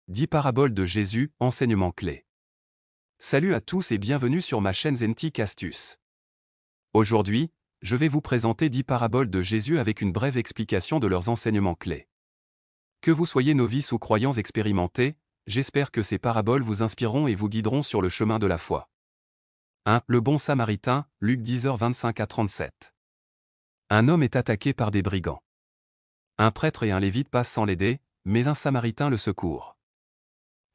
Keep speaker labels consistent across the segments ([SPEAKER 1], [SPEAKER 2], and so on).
[SPEAKER 1] 10 paraboles de Jésus, enseignement clé. Salut à tous et bienvenue sur ma chaîne Zentik Astuces. Aujourd'hui, je vais vous présenter 10 paraboles de Jésus avec une brève explication de leurs enseignements clés. Que vous soyez novices ou croyants expérimentés, j'espère que ces paraboles vous inspireront et vous guideront sur le chemin de la foi. 1. Le bon samaritain, Luc 10h25 à 37. Un homme est attaqué par des brigands. Un prêtre et un lévite passent sans l'aider, mais un samaritain le secourt.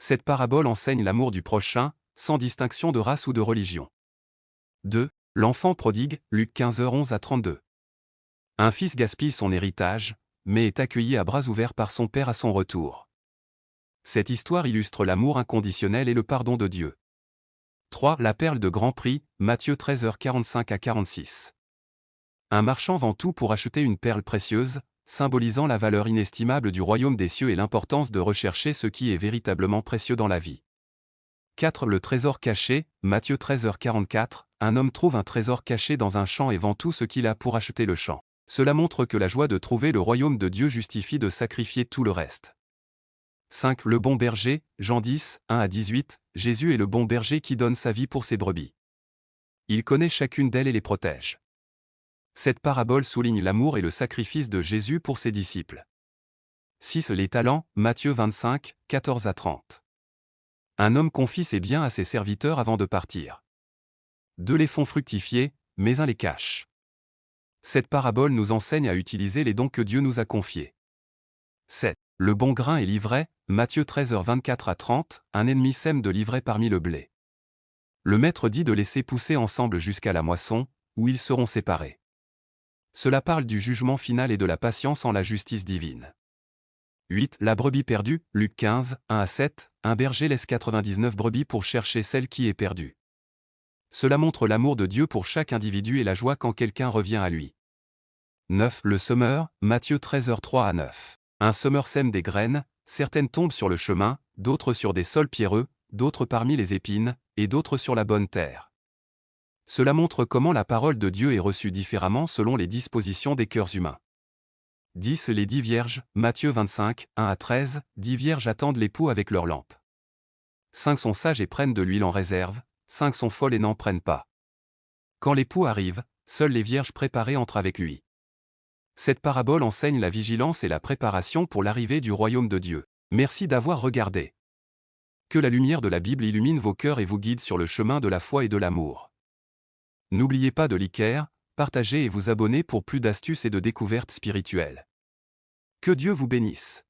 [SPEAKER 1] Cette parabole enseigne l'amour du prochain, sans distinction de race ou de religion. 2. L'enfant prodigue, Luc 15h11 à 32. Un fils gaspille son héritage, mais est accueilli à bras ouverts par son père à son retour. Cette histoire illustre l'amour inconditionnel et le pardon de Dieu. 3. La perle de grand prix, Matthieu 13h45 à 46. Un marchand vend tout pour acheter une perle précieuse, symbolisant la valeur inestimable du royaume des cieux et l'importance de rechercher ce qui est véritablement précieux dans la vie. 4. Le trésor caché, Matthieu 13h44, un homme trouve un trésor caché dans un champ et vend tout ce qu'il a pour acheter le champ. Cela montre que la joie de trouver le royaume de Dieu justifie de sacrifier tout le reste. 5. Le bon berger, Jean 10, 1 à 18, Jésus est le bon berger qui donne sa vie pour ses brebis. Il connaît chacune d'elles et les protège. Cette parabole souligne l'amour et le sacrifice de Jésus pour ses disciples. 6. Les talents, Matthieu 25, 14 à 30. Un homme confie ses biens à ses serviteurs avant de partir. 2 les font fructifier, mais un les cache. Cette parabole nous enseigne à utiliser les dons que Dieu nous a confiés. 7. Le bon grain et l'ivraie, Matthieu 13h24 à 30, un ennemi sème de l'ivraie parmi le blé. Le maître dit de laisser pousser ensemble jusqu'à la moisson, où ils seront séparés. Cela parle du jugement final et de la patience en la justice divine. 8. La brebis perdue, Luc 15, 1 à 7, un berger laisse 99 brebis pour chercher celle qui est perdue. Cela montre l'amour de Dieu pour chaque individu et la joie quand quelqu'un revient à lui. 9. Le semeur, Matthieu 13h3 à 9. Un semeur sème des graines, certaines tombent sur le chemin, d'autres sur des sols pierreux, d'autres parmi les épines, et d'autres sur la bonne terre. Cela montre comment la parole de Dieu est reçue différemment selon les dispositions des cœurs humains. 10. Les 10 vierges, Matthieu 25, 1 à 13, 10 vierges attendent l'époux avec leurs lampes. 5 sont sages et prennent de l'huile en réserve, 5 sont folles et n'en prennent pas. Quand l'époux arrive, seules les vierges préparées entrent avec lui. Cette parabole enseigne la vigilance et la préparation pour l'arrivée du royaume de Dieu. Merci d'avoir regardé. Que la lumière de la Bible illumine vos cœurs et vous guide sur le chemin de la foi et de l'amour. N'oubliez pas de liker, partager et vous abonner pour plus d'astuces et de découvertes spirituelles. Que Dieu vous bénisse.